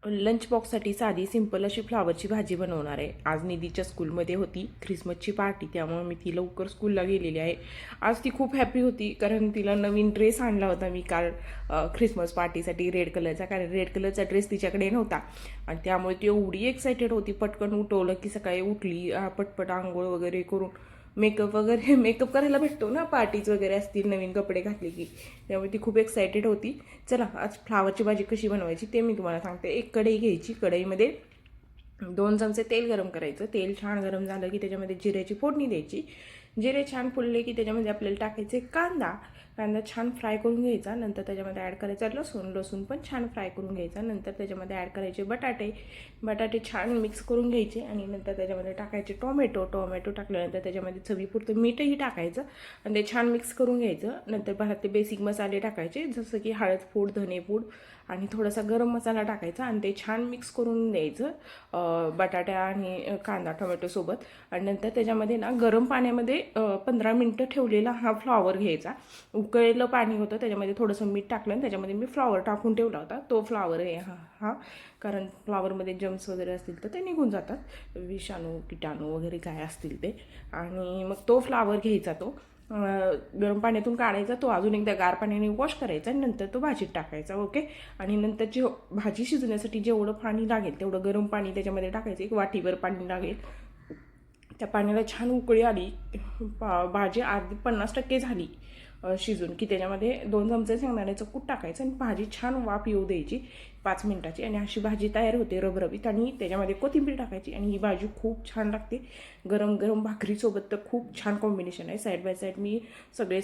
Lunch बॉक्ससाठी साधी simple अशी फ्लावरची भाजी बनवणार आहे. आज निधीच्या स्कूलमध्ये होती ख्रिसमसची पार्टी, त्यामुळे मी ती लवकर स्कूलला गेलेली आहे. आज ती खूप हॅपी होती कारण तिला नवीन ड्रेस आणला होता मी काल ख्रिसमस पार्टीसाठी रेड कलरचा. कारण रेड कलरचा ड्रेस तिच्याकडे नव्हता आणि त्यामुळे ती एवढी एक्सायटेड होती. पटकन उठवलं की सकाळी उठली, पटपट आंघोळ वगैरे करून मेकअप करायला भेटतो ना, पार्टीज वगैरे असतील नवीन कपडे घातले की, त्यामुळे ती खूप एक्सायटेड होती. चला आज फ्लावरची भाजी कशी बनवायची ते मी तुम्हाला सांगते. एक कढई घ्यायची, कढईमध्ये 2 चमचे तेल गरम करायचं. तेल छान गरम झालं की त्याच्यामध्ये जिऱ्याची फोडणी द्यायची. जिरे छान फुलले की त्याच्यामध्ये आपल्याला टाकायचे कांदा छान फ्राय करून घ्यायचा. नंतर त्याच्यामध्ये ॲड करायचा लसूण पण छान फ्राय करून घ्यायचा. नंतर त्याच्यामध्ये ॲड करायचे बटाटे छान मिक्स करून घ्यायचे आणि नंतर त्याच्यामध्ये टाकायचे टोमॅटो टाकल्यानंतर त्याच्यामध्ये चवीपुरतं मीठही टाकायचं आणि ते छान मिक्स करून घ्यायचं. नंतर ते बेसिक मसाले टाकायचे, जसं की हळद पूड, धने पूड आणि थोडासा गरम मसाला टाकायचा आणि ते छान मिक्स करून द्यायचं बटाटा आणि कांदा टोमॅटोसोबत. आणि नंतर त्याच्यामध्ये ना गरम पाण्यामध्ये 15 मिनटं ठेवलेला हा फ्लॉवर घ्यायचा. उकळलेलं पाणी होतं, त्याच्यामध्ये थोडंसं मीठ टाकलं आणि त्याच्यामध्ये मी फ्लॉवर टाकून ठेवला होता. तो फ्लॉवर आहे हा कारण फ्लॉवरमध्ये जम्स वगैरे असतील तर ते निघून जातात, विषाणू कीटाणू वगैरे काय असतील ते. आणि मग तो फ्लॉवर घ्यायचा, तो गरम पाण्यातून काढायचा, तो अजून एकदा गार पाण्याने वॉश करायचा आणि नंतर तो भाजीत टाकायचा. ओके. आणि नंतर भाजी शिजण्यासाठी जेवढं पाणी लागेल तेवढं गरम पाणी त्याच्यामध्ये टाकायचं. 1 वाटीभर पाणी लागेल. त्या पाण्याला छान उकळी आली, भाजी अर्धी 50% झाली शिजून की त्याच्यामध्ये 2 चमचे शेंगदाण्याचं कूट टाकायचं आणि भाजी छान वाफ येऊ द्यायची 5 मिनिटाची. आणि अशी भाजी तयार होते रबरबीत. आणि त्याच्यामध्ये कोथिंबीर टाकायची आणि ही भाजी खूप छान लागते. गरम गरम भाकरीसोबत तर खूप छान कॉम्बिनेशन आहे. साईड बाय साईड मी सगळे